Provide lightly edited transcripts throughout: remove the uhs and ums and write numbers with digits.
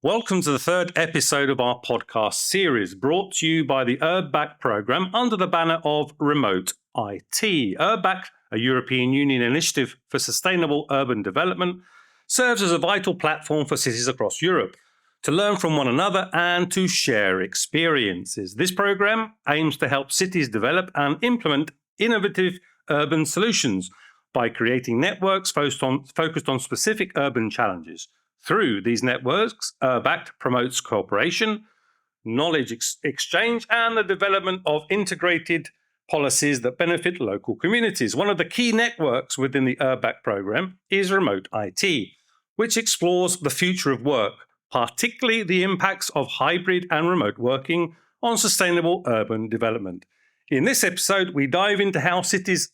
Welcome to the third episode of our podcast series, brought to you by the URBACT program under the banner of Remote IT. URBACT, a European Union initiative for sustainable urban development, serves as a vital platform for cities across Europe to learn from one another and to share experiences. This program aims to help cities develop and implement innovative urban solutions by creating networks focused on specific urban challenges. Through these networks, URBACT promotes cooperation, knowledge exchange, and the development of integrated policies that benefit local communities. One of the key networks within the URBACT program is Remote IT, which explores the future of work, particularly the impacts of hybrid and remote working on sustainable urban development. In this episode, we dive into how cities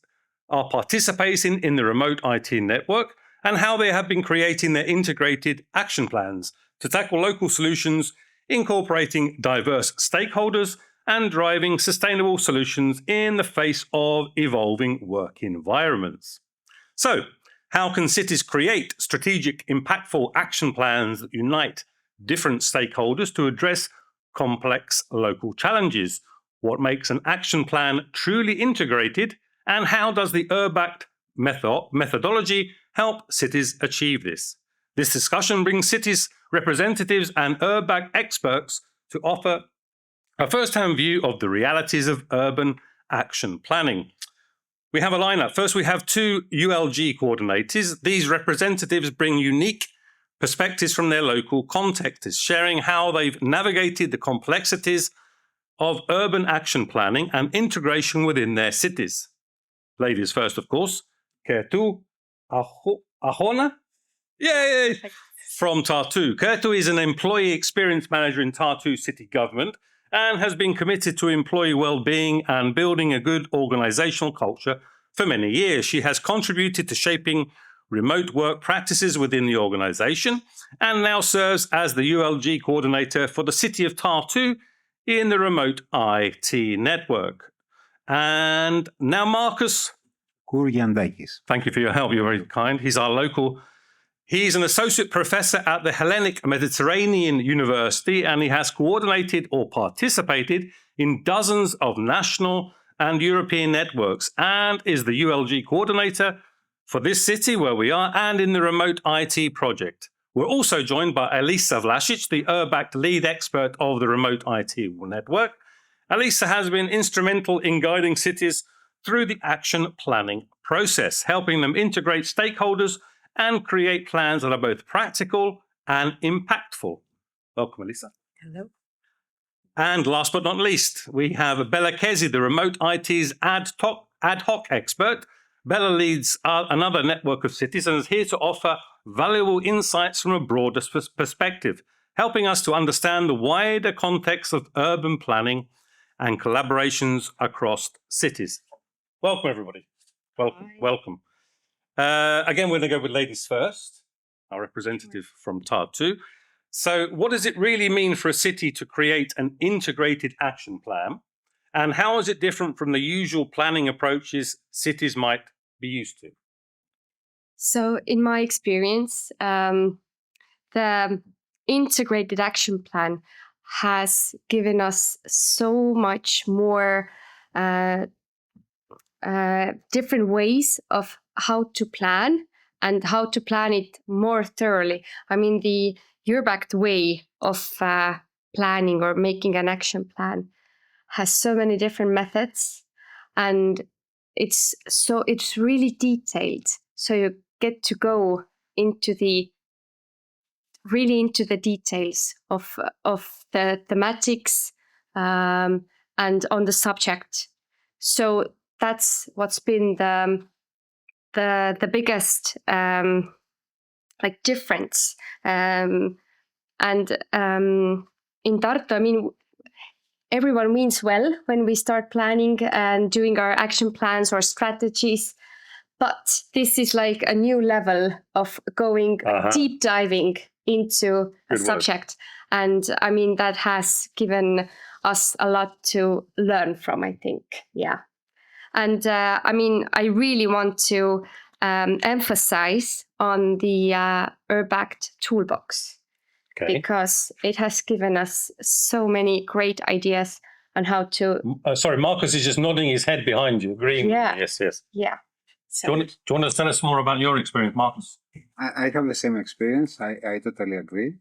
are participating in the Remote IT network and how they have been creating their integrated action plans to tackle local solutions, incorporating diverse stakeholders and driving sustainable solutions in the face of evolving work environments. So, how can cities create strategic, impactful action plans that unite different stakeholders to address complex local challenges? What makes an action plan truly integrated, and how does the URBACT methodology help cities achieve this? This discussion brings cities representatives and URBACT experts to offer a first-hand view of the realities of urban action planning. We have a lineup. First, we have two ULG coordinators. These representatives bring unique perspectives from their local contexts, sharing how they've navigated the complexities of urban action planning and integration within their cities. Ladies first, of course. Kerttu, Ahuna? Yay! From Tartu. Kerttu is an employee experience manager in Tartu city government and has been committed to employee well-being and building a good organizational culture for many years. She has contributed to shaping remote work practices within the organization and now serves as the ULG coordinator for the city of Tartu in the Remote IT network. And now Markos. Kourgiantakis. Thank you for your help. You're very kind. He's an associate professor at the Hellenic Mediterranean University, and he has coordinated or participated in dozens of national and European networks and is the ULG coordinator for this city where we are and in the Remote IT project. We're also joined by Alisa Vlašić, the URBACT lead expert of the Remote IT network. Alisa has been instrumental in guiding cities through the action planning process, helping them integrate stakeholders and create plans that are both practical and impactful. Welcome, Alisa. Hello. And last but not least, we have Bela Kezy, the Remote IT's ad hoc expert. Bela leads another network of cities and is here to offer valuable insights from a broader perspective, helping us to understand the wider context of urban planning and collaborations across cities. Welcome, everybody. Welcome. Again, we're going to go with ladies first, our representative from Tartu. So what does it really mean for a city to create an integrated action plan? And how is it different from the usual planning approaches cities might be used to? So in my experience, the integrated action plan has given us so much more different ways of how to plan and how to plan it more thoroughly. I mean, the URBACT way of planning or making an action plan has so many different methods, and it's really detailed. So you get to go into the details of the thematics and on the subject. So that's what's been the biggest difference. And in Tartu, I mean, everyone means well when we start planning and doing our action plans or strategies, but this is like a new level of going deep diving into a subject. And I mean, that has given us a lot to learn from, I think. Yeah. And I mean, I really want to emphasize on the URBACT toolbox, because it has given us so many great ideas on how to. Sorry, Markos is just nodding his head behind you, agreeing. Yeah. Yes, yes. Yeah. Do you want to tell us more about your experience, Markos? I have the same experience. I totally agree.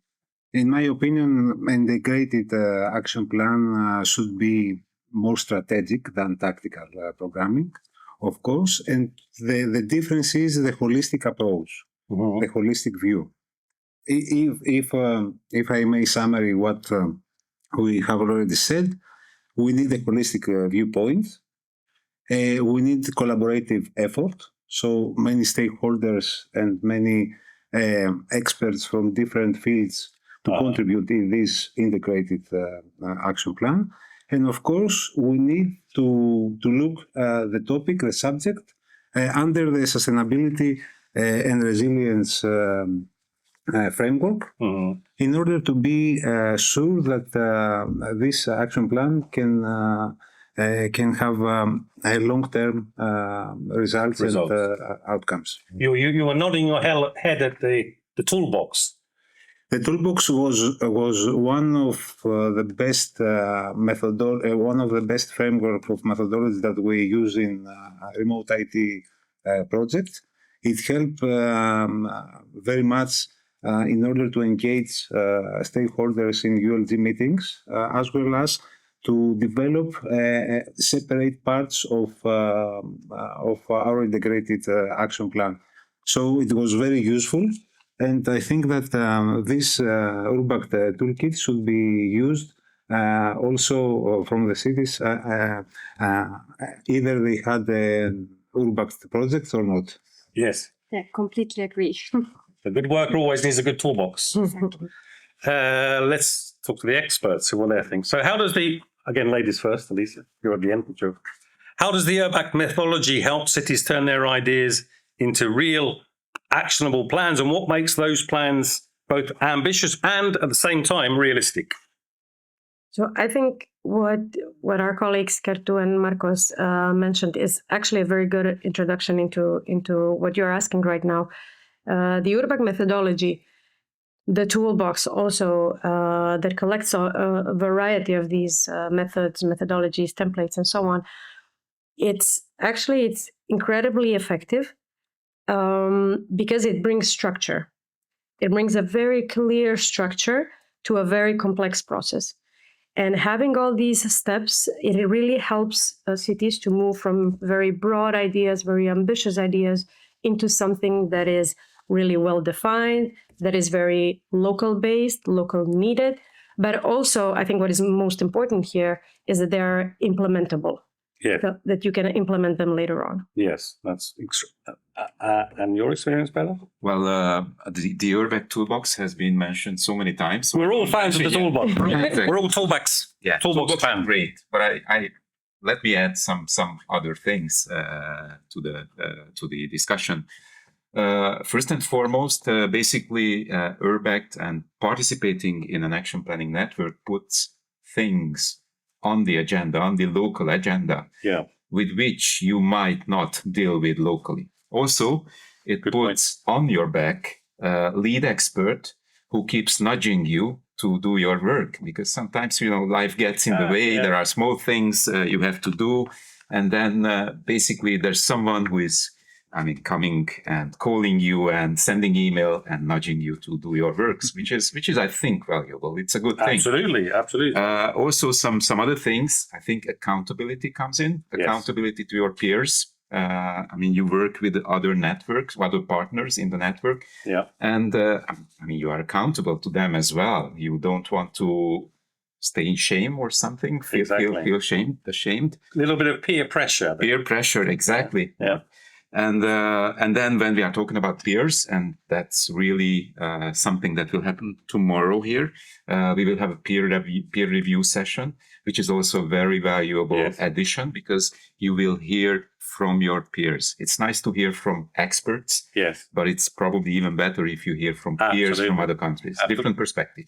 In my opinion, integrated action plan should be more strategic than tactical programming, of course. And the difference is the holistic approach, the holistic view. If I may summary what we have already said, we need a holistic viewpoint. We need collaborative effort. So many stakeholders and many experts from different fields to contribute in this integrated action plan. And of course, we need to look at the topic, the subject, under the sustainability and resilience framework in order to be sure that this action plan can have a long-term results and outcomes. You were nodding your head at the toolbox. The toolbox was one of the best one of the best framework of methodologies that we use in remote IT projects. It helped very much in order to engage stakeholders in ULG meetings, as well as to develop separate parts of our integrated action plan. So it was very useful. And I think that this URBACT toolkit should be used also from the cities, either they had URBACT projects or not. Yes. Yeah, completely agree. A good worker always needs a good toolbox. Let's talk to the experts who want their thing. So how does again, ladies first, Alisa, you're at the end. How does the URBACT methodology help cities turn their ideas into real actionable plans, and what makes those plans both ambitious and at the same time realistic? So I think what our colleagues Kerttu and Markos mentioned is actually a very good introduction into what you're asking right now. The URBACT methodology, the toolbox also that collects a variety of these methods, methodologies, templates, and so on. It's incredibly effective. Because it brings structure. It brings a very clear structure to a very complex process. And having all these steps, it really helps cities to move from very broad ideas, very ambitious ideas, into something that is really well defined, that is very local based, local needed. But also, I think what is most important here is that they're implementable. Yeah. So that you can implement them later on. Yes, that's and your experience, Bela? Well, the URBACT toolbox has been mentioned so many times. We're all fans of the toolbox. Exactly. We're all toolbox. Yeah, toolbox fans. Great, but I let me add some other things to the discussion. First and foremost, basically, URBACT and participating in an action planning network puts things on the agenda, on the local agenda, with which you might not deal with locally. Also, it puts on your back a lead expert who keeps nudging you to do your work, because sometimes, life gets in the way. There are small things you have to do. And then basically there's someone who is coming and calling you and sending email and nudging you to do your works, which is, I think, valuable. It's a good thing. Absolutely. Also, some other things. I think accountability comes in. Accountability to your peers. You work with other networks, other partners in the network. Yeah. And you are accountable to them as well. You don't want to stay in shame or something. Feel ashamed. A little bit of peer pressure. Peer pressure, exactly. Yeah. And then when we are talking about peers, and that's really something that will happen tomorrow here, we will have a peer review session, which is also a very valuable addition, because you will hear from your peers. It's nice to hear from experts, but it's probably even better if you hear from peers from other countries. Different perspective.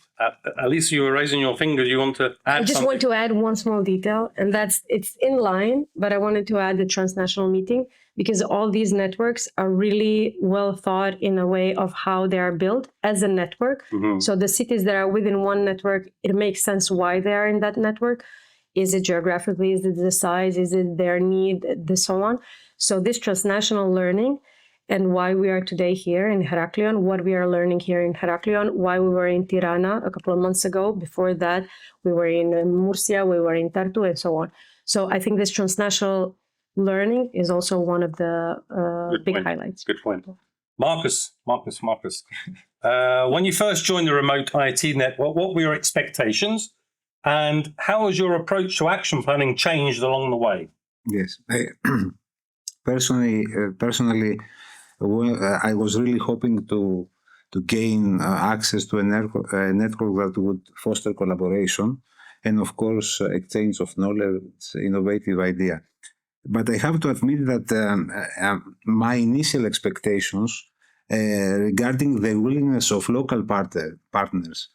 Alisa, you were raising your finger. You want to add I just want to add one small detail, and it's in line, but I wanted to add the transnational meeting, because all these networks are really well thought in a way of how they are built as a network. So the cities that are within one network, it makes sense why they are in that network. Is it geographically? Is it the size? Is it their need? So on. So this transnational learning and why we are today here in Heraklion, what we are learning here in Heraklion, why we were in Tirana a couple of months ago. Before that, we were in Murcia, we were in Kerttu, and so on. So I think this transnational learning is also one of the big highlights. Good point. Markos. When you first joined the Remote IT Network, what were your expectations? And how has your approach to action planning changed along the way? Yes. Personally, I was really hoping to gain access to a network that would foster collaboration and, of course, exchange of knowledge, innovative idea. But I have to admit that my initial expectations regarding the willingness of local partners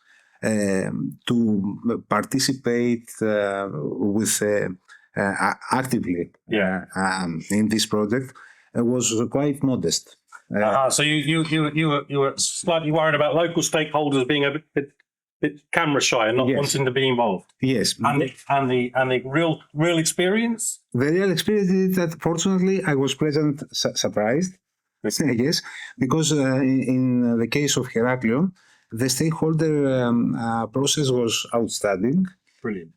to participate with actively in this project was quite modest. So you were slightly worried about local stakeholders being a bit camera shy and not wanting to be involved. Yes, and the real experience. The real experience is that fortunately I was pleasant surprised. Yes, because in the case of Heraklion, the stakeholder process was outstanding. Brilliant.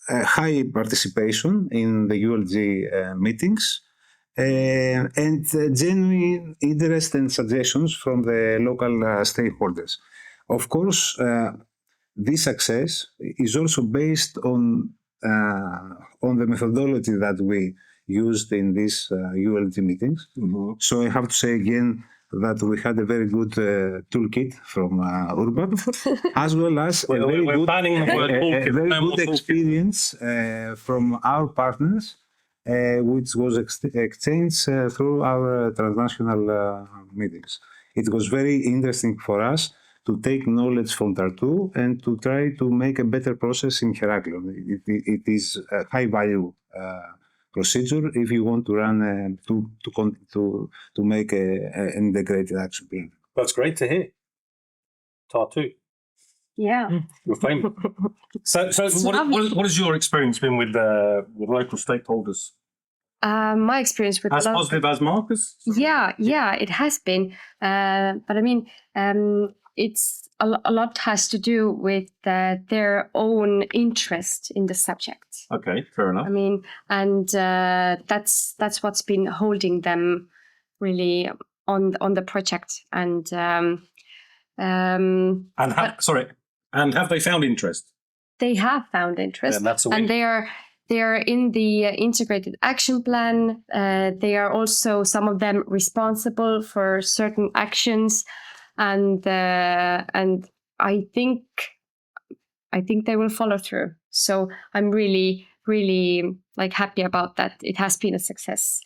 High participation in the ULG meetings, and genuine interest and suggestions from the local stakeholders. Of course, this success is also based on the methodology that we used in these ULG meetings. So I have to say again that we had a very good toolkit from URBACT, as well as a very good experience from our partners, which was exchanged through our transnational meetings. It was very interesting for us to take knowledge from Tartu and to try to make a better process in Heraklion. It is a high value procedure if you want to run to make an integrated action plan. That's great to hear. Tartu. Yeah. You're famous. So what has your experience been with local stakeholders? My experience with as positive as Markos? Yeah, it has been. But I mean, it's a lot has to do with their own interest in the subject. Okay, fair enough. I mean, and that's what's been holding them really on the project. And have they found interest? They have found interest, yeah, that's a win. And they are in the integrated action plan. They are also, some of them, responsible for certain actions, and I think they will follow through. So I'm really happy about that. It has been a success.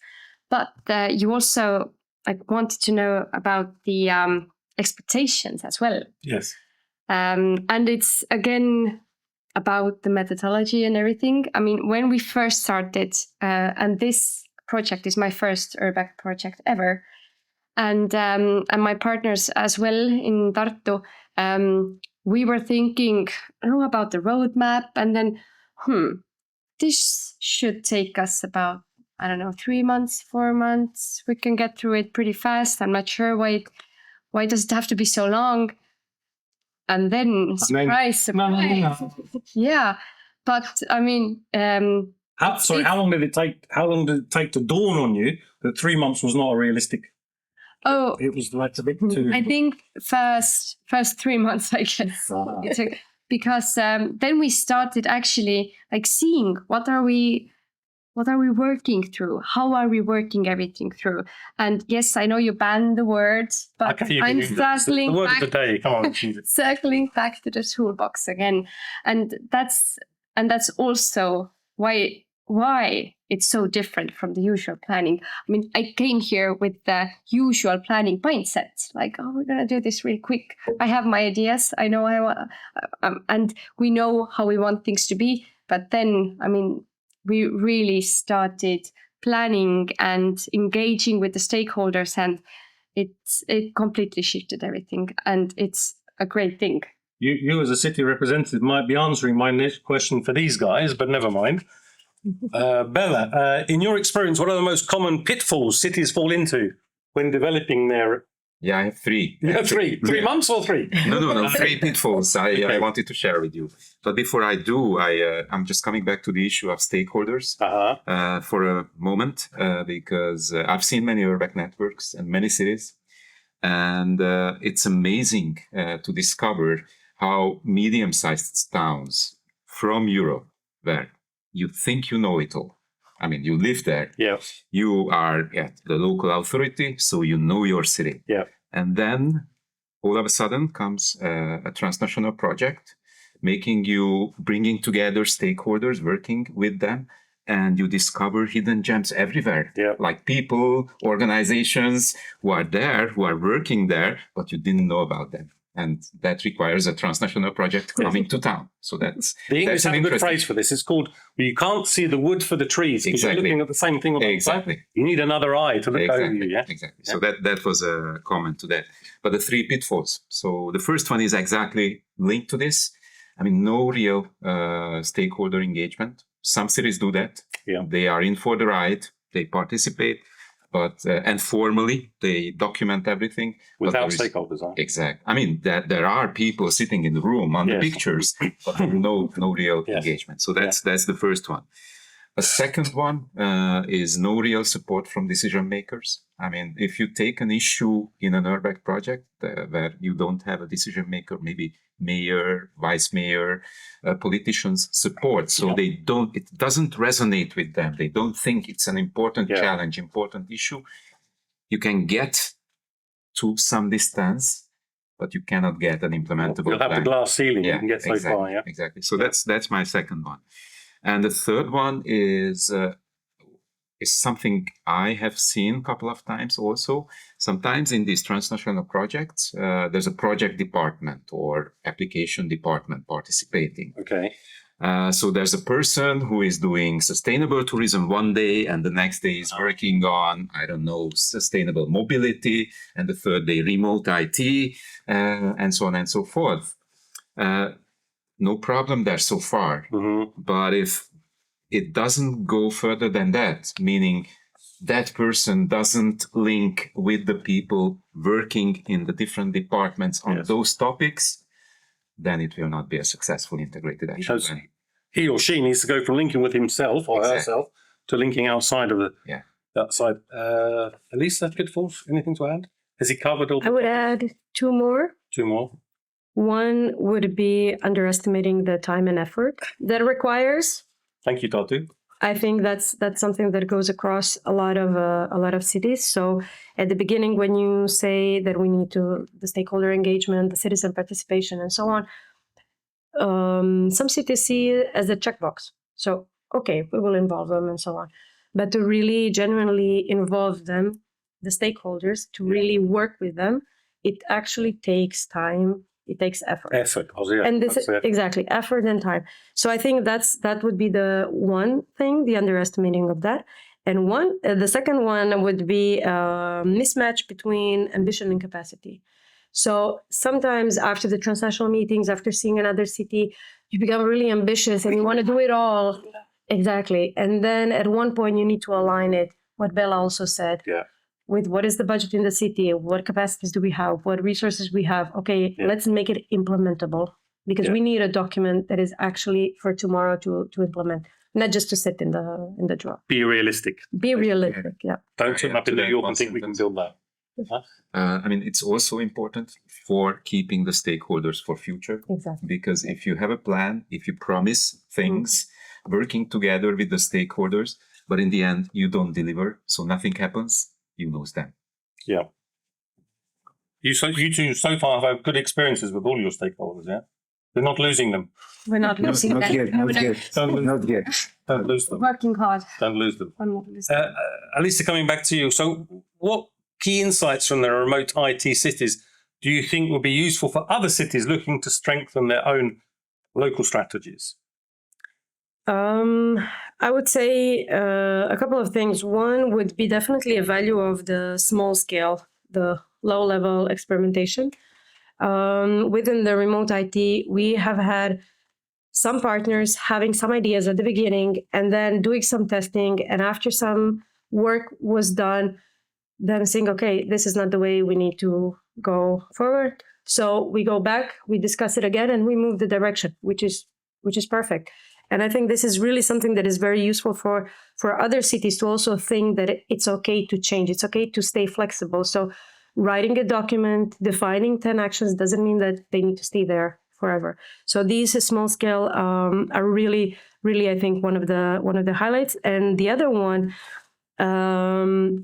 But you also wanted to know about the expectations as well. Yes. And it's again about the methodology and everything. I mean, when we first started, and this project is my first URBACT project ever, and my partners as well in Tartu, we were thinking about the roadmap, and then, this should take us about, 3 months, 4 months. We can get through it pretty fast. I'm not sure why does it have to be so long? And then, surprise. Yeah, but I mean, how long did it take? How long did it take to dawn on you that 3 months was not a realistic? Oh, it was a bit too. I think first 3 months, I guess, it took, because then we started actually seeing what are we working through? How are we working everything through? And yes, I know you banned the word, but I'm circling the word back, of the day. Come on, circling back to the toolbox again, and that's also why it's so different from the usual planning. I mean, I came here with the usual planning mindset, we're gonna do this really quick. I have my ideas. I know I want, and we know how we want things to be. But then, I mean, we really started planning and engaging with the stakeholders, and it completely shifted everything, and it's a great thing. You as a city representative might be answering my next question for these guys, but never mind. Bela, in your experience, what are the most common pitfalls cities fall into when developing their... Yeah, I have three. You have three? 3 months or three? No, 3 pitfalls I wanted to share with you. But before I do, I'm just coming back to the issue of stakeholders for a moment, because I've seen many URBACT networks and many cities, and it's amazing to discover how medium-sized towns from Europe, where you think you know it all, I mean, you live there, you are at the local authority, so you know your city. And then all of a sudden comes a transnational project, bringing together stakeholders, working with them, and you discover hidden gems everywhere, like people, organizations who are there, who are working there, but you didn't know about them. And that requires a transnational project coming to town. So that's the English have a good phrase for this. It's called, you can't see the wood for the trees because you're looking at the same thing all the time. You need another eye to look over you. Exactly. So that was a comment to that. But the 3 pitfalls. So the first one is exactly linked to this. I mean, no real stakeholder engagement. Some cities do that. They are in for the ride. They participate. But and formally they document everything without stakeholders. Exactly. I mean that there are people sitting in the room on the pictures, but no real engagement. So that's the first one. A second one is no real support from decision makers. I mean, if you take an issue in an URBACT project where you don't have a decision maker, maybe mayor, vice mayor, politicians support, so it doesn't resonate with them. They don't think it's an important challenge, important issue. You can get to some distance, but you cannot get an implementable plan. You'll have the glass ceiling. You can get so far. Exactly. So that's my second one. And the third one is something I have seen a couple of times also. Sometimes in these transnational projects, there's a project department or application department participating. So there's a person who is doing sustainable tourism one day, and the next day is working on, I don't know, sustainable mobility, and the third day remote IT, and so on and so forth. No problem there so far. But if it doesn't go further than that, meaning that person doesn't link with the people working in the different departments on those topics, then it will not be a successful integrated action plan. He or she needs to go from linking with himself or herself to linking outside of that side. Alisa, pitfalls, anything to add? Has he covered all? I would add 2 more. 2 more. One would be underestimating the time and effort that requires. Thank you, Kerttu. I think that's something that goes across a lot of cities. So at the beginning, when you say that we need the stakeholder engagement, the citizen participation, and so on, some cities see it as a checkbox. So okay, we will involve them and so on, but to really genuinely involve them, the stakeholders, to really work with them, it actually takes time. It takes effort. And this is exactly effort and time. So I think that would be the one thing, the underestimating of that. And the second one would be a mismatch between ambition and capacity. So sometimes after the transnational meetings, after seeing another city, you become really ambitious and you want to do it all. Exactly. And then at one point you need to align it, what Bela also said. With what is the budget in the city, what capacities do we have, what resources we have. Okay, let's make it implementable, because we need a document that is actually for tomorrow to implement, not just to sit in the drawer. Be realistic. Don't turn up in New York and think we can build that. I mean, it's also important for keeping the stakeholders for future. Because if you have a plan, if you promise things, working together with the stakeholders, but in the end you don't deliver, so nothing happens, you lose them. You two so far have had good experiences with all your stakeholders, We're not losing them. We're not losing them. Not yet. Don't lose them. Working hard. Don't lose them. Alisa, coming back to you. So what key insights from the remote IT cities do you think would be useful for other cities looking to strengthen their own local strategies? I would say a couple of things. One would be definitely a value of the small scale, the low level experimentation. Within the remote IT, we have had some partners having some ideas at the beginning and then doing some testing. And after some work was done, then saying, okay, this is not the way we need to go forward. So we go back, we discuss it again, and we move the direction, which is perfect. And I think this is really something that is very useful for other cities to also think that it's okay to change. It's okay to stay flexible. So writing a document, defining 10 actions doesn't mean that they need to stay there forever. So these small scale are really, really, I think, one of the highlights. And the other one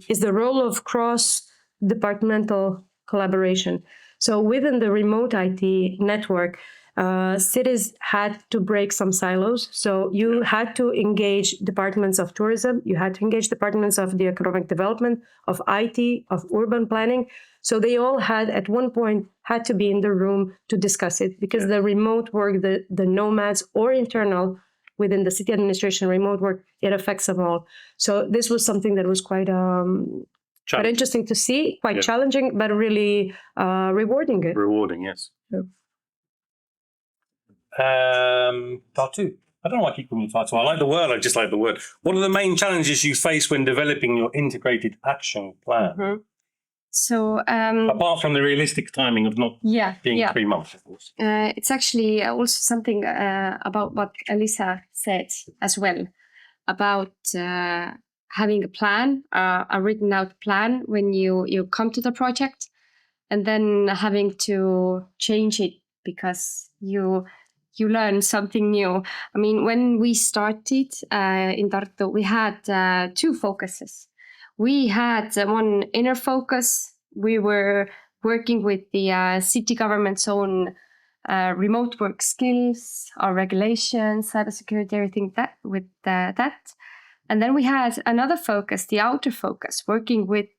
is the role of cross-departmental collaboration. So within the remote IT network, cities had to break some silos. So you had to engage departments of tourism, you had to engage departments of the economic development, of IT, of urban planning. So they all had at one point had to be in the room to discuss it, because the remote work, the nomads or internal within the city administration remote work, it affects them all. So this was something that was quite interesting to see, quite challenging, but really rewarding. Rewarding, yes. Kerttu. I don't know why I keep calling you Kerttu. I like the word. I just like the word. What are the main challenges you face when developing your integrated action plan? Mm-hmm. So, apart from the realistic timing of not being 3 months, of course. It's actually also something about what Alisa said as well, about having a plan, a written out plan when you come to the project, and then having to change it because you learn something new. I mean, when we started in Tartu, we had 2 focuses. We had one inner focus. We were working with the city government's own remote work skills, our regulations, cybersecurity, everything that. And then we had another focus, the outer focus, working with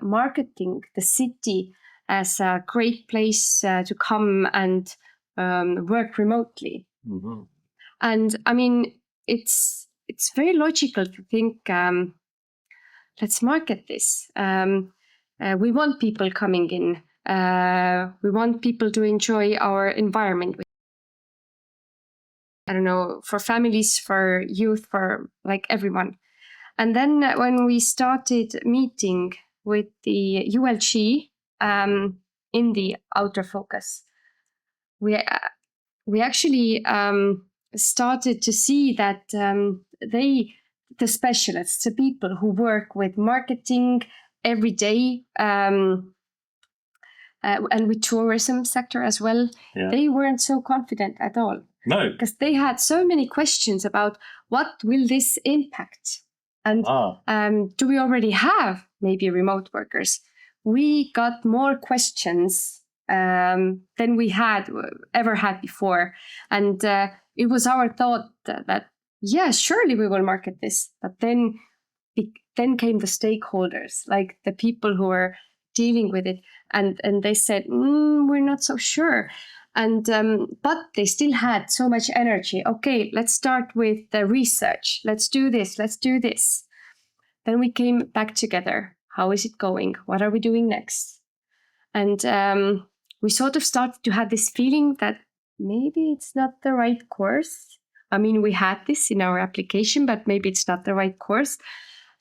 marketing the city as a great place to come and work remotely. Mm-hmm. And I mean, it's very logical to think, let's market this. We want people coming in. We want people to enjoy our environment. I don't know, for families, for youth, for like everyone. And then when we started meeting with the ULG in the outer focus, we actually started to see that the specialists, the people who work with marketing every day and with tourism sector as well, they weren't so confident at all. No. Because they had so many questions about what will this impact? And do we already have maybe remote workers? We got more questions than we had ever had before. And it was our thought that, surely we will market this. But then came the stakeholders, like the people who are dealing with it. And they said, we're not so sure. And but they still had so much energy. Okay, let's start with the research. Let's do this. Then we came back together. How is it going? What are we doing next? And we sort of started to have this feeling that maybe it's not the right course. I mean, we had this in our application, but maybe it's not the right course.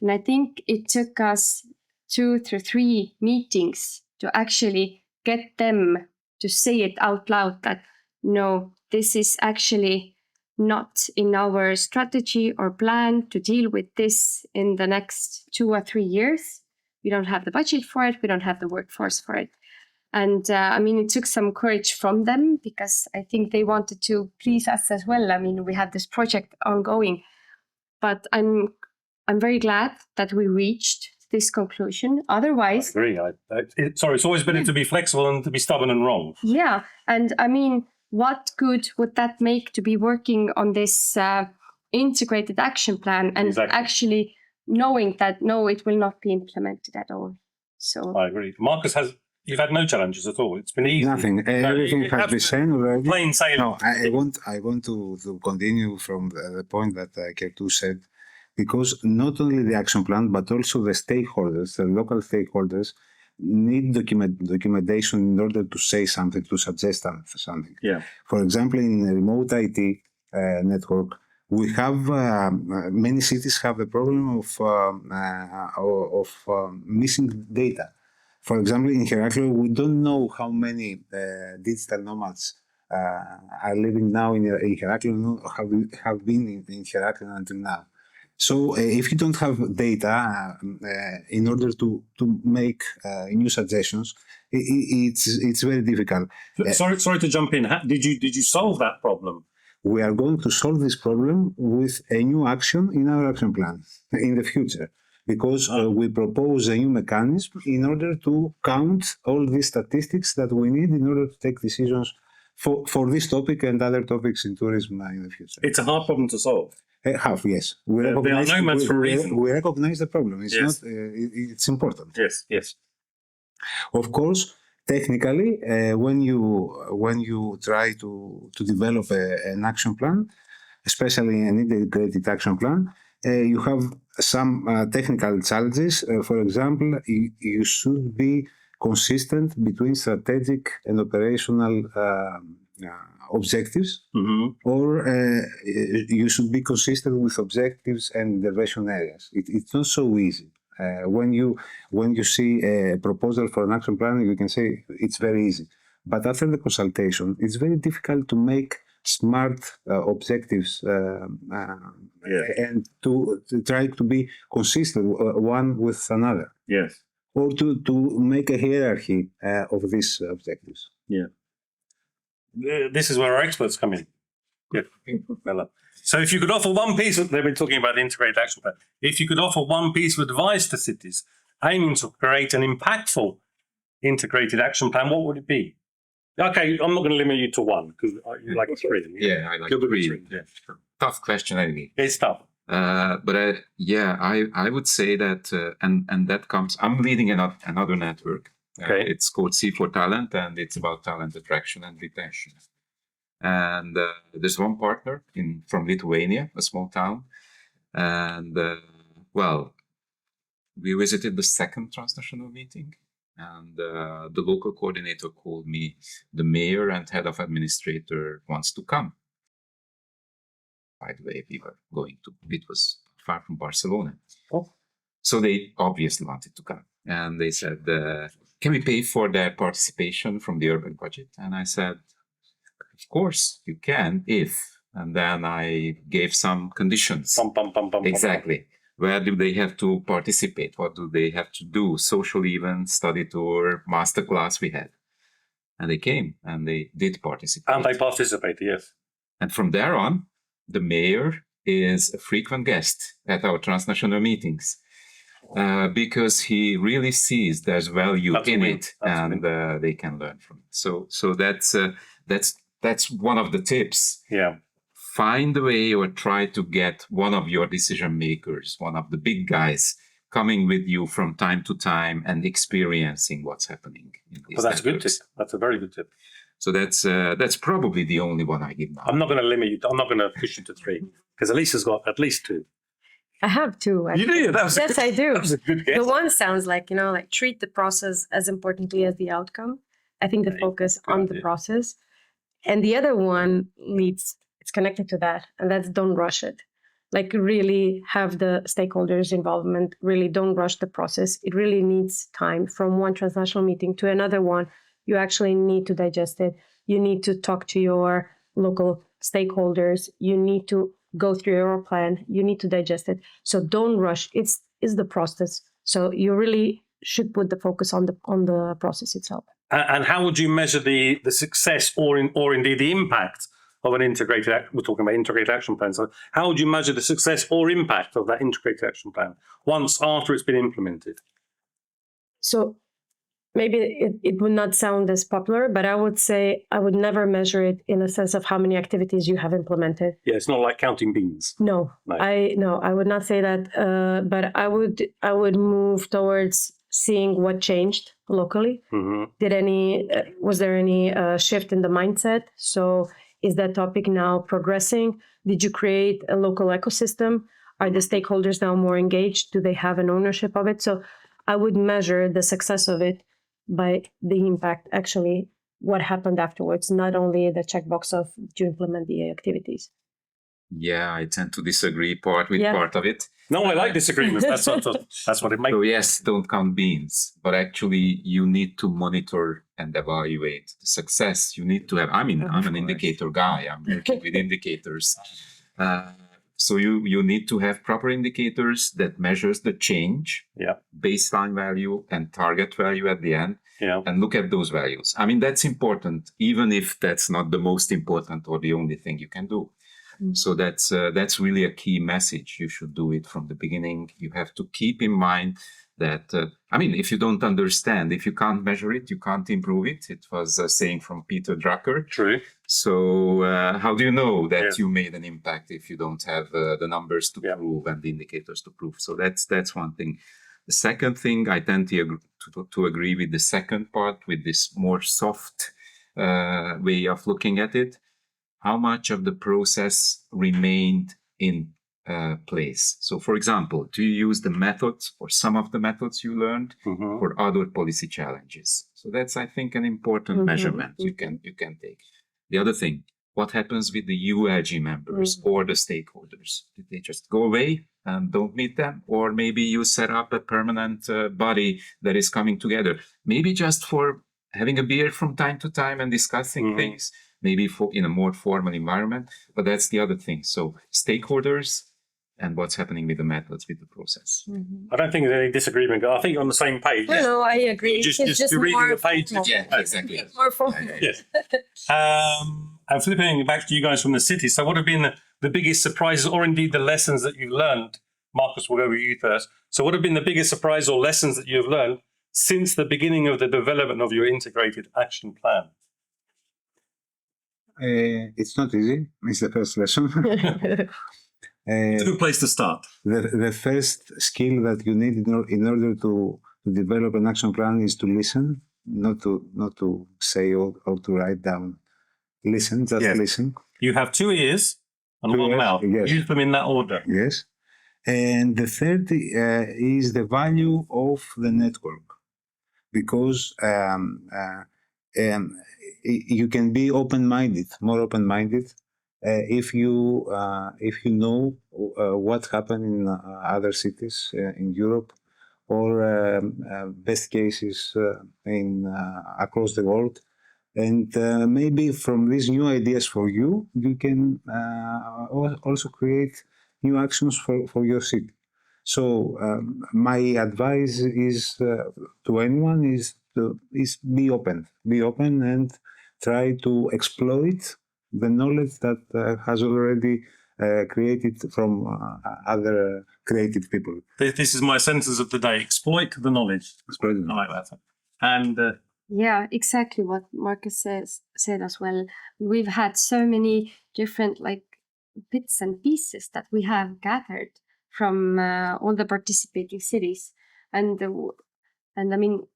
And I think it took us 2 to 3 meetings to actually get them to say it out loud that, no, this is actually not in our strategy or plan to deal with this in the next 2 or 3 years. We don't have the budget for it. We don't have the workforce for it. And I mean, it took some courage from them because I think they wanted to please us as well. I mean, we have this project ongoing, but I'm very glad that we reached this conclusion. Otherwise, I agree. It's always better to be flexible than to be stubborn and wrong. Yeah, and I mean, what good would that make to be working on this integrated action plan and actually knowing that no, it will not be implemented at all? So I agree. Markos has You've had no challenges at all. It's been easy. Nothing. Everything has been said already. Plain sailing. No, I want to continue from the point that Kerttu said, because not only the action plan, but also the stakeholders, the local stakeholders, need documentation in order to say something, to suggest something. Yeah. For example, in a remote IT network, we have many cities have the problem of missing data. For example, in Heraklion, we don't know how many digital nomads are living now in Heraklion, have been in Heraklion until now. So if you don't have data in order to make new suggestions, it's very difficult. Sorry to jump in. Did you solve that problem? We are going to solve this problem with a new action in our action plan in the future, because we propose a new mechanism in order to count all these statistics that we need in order to take decisions for this topic and other topics in tourism in the future. It's a hard problem to solve. Yes. We There are nomads for a reason. We recognize the problem. It's Yes. not. It's important. Yes. Of course, technically, when you try to develop an action plan, especially an integrated action plan, you have some technical challenges. For example, you should be consistent between strategic and operational objectives, or you should be consistent with objectives and intervention areas. It's not so easy. When you see a proposal for an action plan, you can say it's very easy. But after the consultation, it's very difficult to make smart objectives and to try to be consistent one with another. Yes. Or to make a hierarchy of these objectives. Yeah. This is where our experts come in. Yeah, Bela. So if you could offer one piece of, they've been talking about the integrated action plan. If you could offer one piece of advice to cities aiming to create an impactful integrated action plan, what would it be? Okay, I'm not going to limit you to one because you like three. Yeah, I like three. Yeah. Tough question, anyway. It's tough. But I would say that, and that comes, I'm leading another network. Okay. It's called C for Talent, and it's about talent attraction and retention. And there's one partner from Lithuania, a small town. And, we visited the second transnational meeting. And the local coordinator called me, the mayor and head of administrator wants to come. By the way, we were it was far from Barcelona. Oh. So they obviously wanted to come. And they said, can we pay for their participation from the urban budget? And I said, of course you can, if. And then I gave some conditions. Exactly. Where do they have to participate? What do they have to do? Social events, study tour, masterclass we had. And they came and they did participate. And they participated, yes. And from there on, the mayor is a frequent guest at our transnational meetings because he really sees there's value in it, and they can learn from it. So that's one of the tips. Yeah. Find a way or try to get one of your decision makers, one of the big guys, coming with you from time to time and experiencing what's happening in these That's networks. A good tip. That's a very good tip. So that's probably the only one I give now. I'm not going to limit you. I'm not going to push you to three because Alisa's got at least two. I have two. You do? Yes, I do. That was a good guess. The one sounds like, treat the process as importantly as the outcome. I think the focus on the process. And the other one it's connected to that, and that's don't rush it. Like really have the stakeholders' involvement, really don't rush the process. It really needs time from one transnational meeting to another one. You actually need to digest it. You need to talk to your local stakeholders. You need to go through your plan. You need to digest it. So don't rush. It's the process. So you really should put the focus on the process itself. And how would you measure the success or indeed the impact of an integrated? We're talking about integrated action plan. So how would you measure the success or impact of that integrated action plan after it's been implemented? So maybe it would not sound as popular, but I would say I would never measure it in a sense of how many activities you have implemented. Yeah, it's not like counting beans. No. I would not say that. But I would move towards seeing what changed locally. Was there any shift in the mindset? So is that topic now progressing? Did you create a local ecosystem? Are the stakeholders now more engaged? Do they have an ownership of it? So I would measure the success of it by the impact, actually, what happened afterwards, not only the checkbox of do you implement the activities. Yeah, I tend to disagree part of it. No, I like disagreements. That's what it makes. So yes, don't count beans, but actually you need to monitor and evaluate the success. You need to have, I'm an indicator guy. I'm working with indicators. So you need to have proper indicators that measures the change, baseline value and target value at the end, and look at those values. I mean, that's important, even if that's not the most important or the only thing you can do. So that's really a key message. You should do it from the beginning. You have to keep in mind that, if you don't understand, if you can't measure it, you can't improve it. It was a saying from Peter Drucker. True. So how do you know that you made an impact if you don't have the numbers to prove and the indicators to prove? So that's one thing. The second thing, I tend to agree with the second part, with this more soft way of looking at it. How much of the process remained in place? So, for example, do you use the methods or some of the methods you learned for other policy challenges? So that's, I think, an important measurement you can take. The other thing, what happens with the ULG members or the stakeholders? Did they just go away and don't meet them? Or maybe you set up a permanent body that is coming together, maybe just for having a beer from time to time and discussing things, maybe in a more formal environment, but that's the other thing. So stakeholders and what's happening with the methods, with the process. I don't think there's any disagreement. I think you're on the same page. No, I agree. Just you're reading the page. Yeah, exactly. More formal. Yes. And flipping back to you guys from the city. So what have been the biggest surprises or indeed the lessons that you've learned? Markos, we'll go with you first. So what have been the biggest surprise or lessons that you've learned since the beginning of the development of your integrated action plan? It's not easy. It's the first lesson. It's a good place to start. The first skill that you need in order to develop an action plan is to listen, not to say or to write down. Listen, just listen. You have 2 ears and 1 mouth. Yes. Use them in that order. Yes. And the third is the value of the network, because you can be more open-minded, if you know what happened in other cities in Europe, or best cases across the world, and maybe from these new ideas for you, you can also create new actions for your city. So my advice is to anyone is be open and try to exploit the knowledge that has already created from other creative people. This is my sentence of the day: exploit the knowledge. Exploit the knowledge. I like that. And yeah, exactly what Markos said as well. We've had so many different bits and pieces that we have gathered from all the participating cities, and I mean,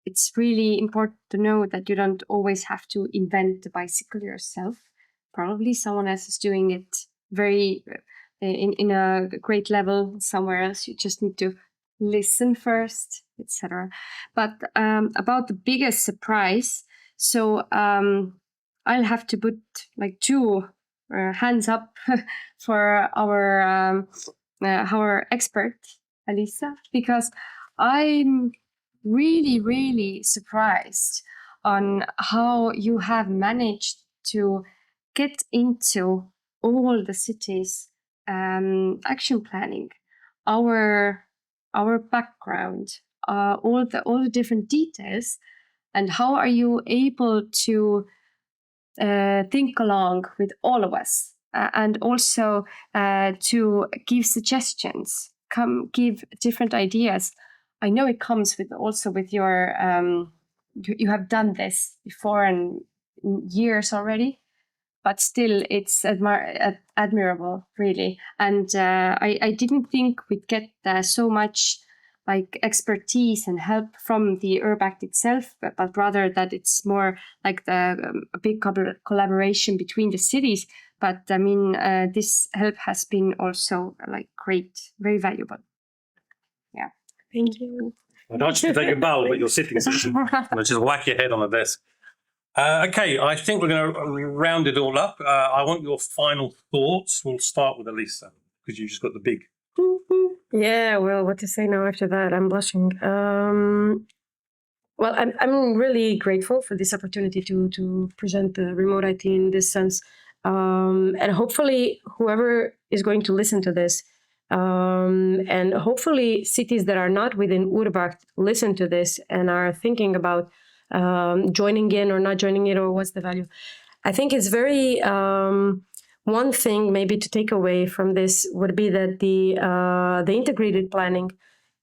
it's really important to know that you don't always have to invent the bicycle yourself. Probably someone else is doing it very in a great level somewhere else. You just need to listen first, etc. But about the biggest surprise, so I'll have to put 2 hands up for our expert, Alisa, because I'm really, really surprised on how you have managed to get into all the cities' action planning, our background, all the different details, and how are you able to think along with all of us, and also to give suggestions, give different ideas. I know it comes with your you have done this before and years already, but still it's admirable, really. And I didn't think we'd get so much like expertise and help from the URBACT itself, but rather that it's more like a big collaboration between the cities. But I mean, this help has been also like great, very valuable. Yeah. Thank you. I don't want you to take a bow, but you're sitting. I'll just whack your head on the desk. Okay, I think we're going to round it all up. I want your final thoughts. We'll start with Alisa, because you just got the big. Yeah, well, what to say now after that? I'm blushing. Well, I'm really grateful for this opportunity to present the remote IT in this sense, and hopefully whoever is going to listen to this, and hopefully cities that are not within URBACT listen to this and are thinking about joining in or not joining it, or what's the value. I think it's very one thing maybe to take away from this would be that the integrated planning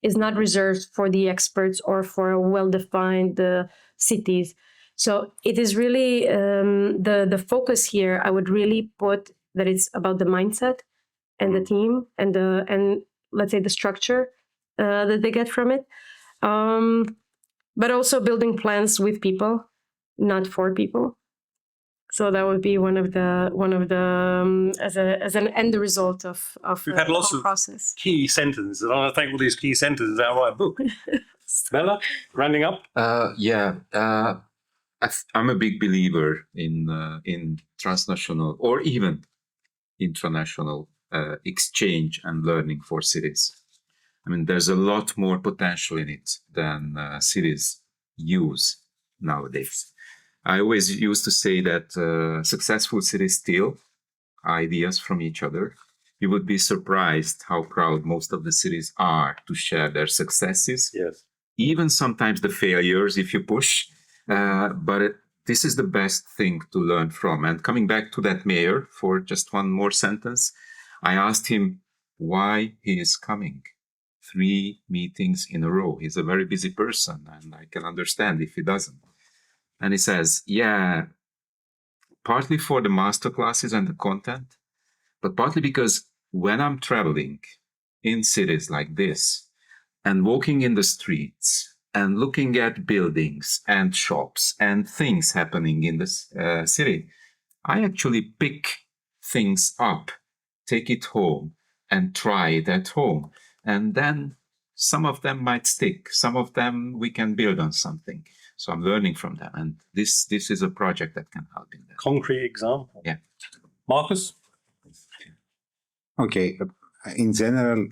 is not reserved for the experts or for well-defined cities. So it is really the focus here. I would really put that it's about the mindset and the team and let's say the structure that they get from it, but also building plans with people, not for people. So that would be one of the as an end result of We've had lots of process. Key sentences. And I want to take all these key sentences out of my book. Bela, rounding up. I'm a big believer in transnational or even international exchange and learning for cities. I mean, there's a lot more potential in it than cities use nowadays. I always used to say that successful cities steal ideas from each other. You would be surprised how proud most of the cities are to share their successes. Yes. Even sometimes the failures if you push. This is the best thing to learn from. And coming back to that mayor for just one more sentence, I asked him why he is coming. 3 meetings in a row. He's a very busy person, and I can understand if he doesn't. And he says, yeah, partly for the master classes and the content, but partly because when I'm traveling in cities like this and walking in the streets and looking at buildings and shops and things happening in this city, I actually pick things up, take it home and try it at home. And then some of them might stick. Some of them we can build on something. So I'm learning from them. And this is a project that can help in that. Concrete example. Yeah. Markos? Okay. In general,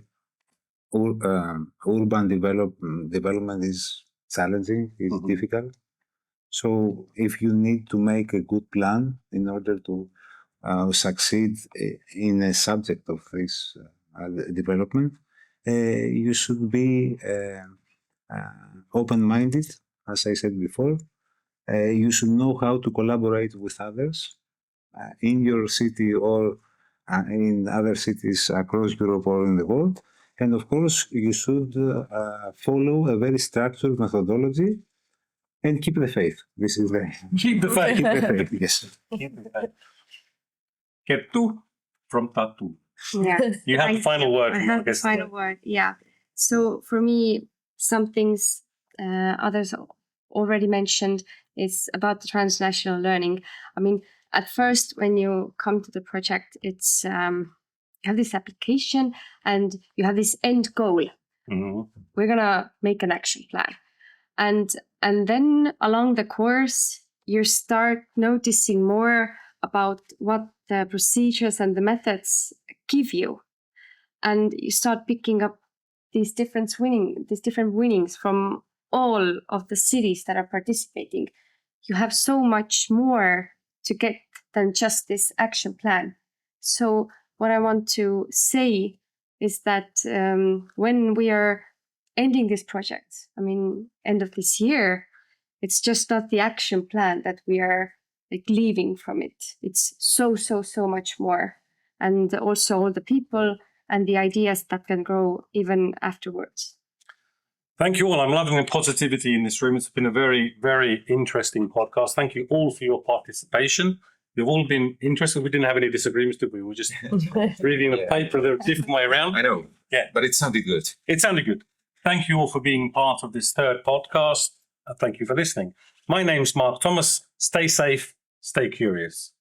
urban development is challenging, is difficult. So if you need to make a good plan in order to succeed in a subject of this development, you should be open-minded, as I said before. You should know how to collaborate with others in your city or in other cities across Europe or in the world. And of course, you should follow a very structured methodology and keep the faith. This is the Keep the faith. keep the faith. Yes. Keep the faith. Kerttu from Tartu. Yeah. You have the final word. I have the final word. Yeah. So for me, some things others already mentioned is about the transnational learning. I mean, at first, when you come to the project, it's you have this application and you have this end goal. Mm-hmm. We're gonna make an action plan, and then along the course, you start noticing more about what the procedures and the methods give you, and you start picking up these different winnings from all of the cities that are participating. You have so much more to get than just this action plan. So what I want to say is that when we are ending this project, I mean, end of this year, it's just not the action plan that we are like leaving from it. It's so much more. And also all the people and the ideas that can grow even afterwards. Thank you all. I'm loving the positivity in this room. It's been a very, very interesting podcast. Thank you all for your participation. You've all been interested. We didn't have any disagreements, did we? We were just reading the paper the different way around. I know. Yeah. But it sounded good. It sounded good. Thank you all for being part of this third podcast. Thank you for listening. My name's Mark Thomas. Stay safe, stay curious.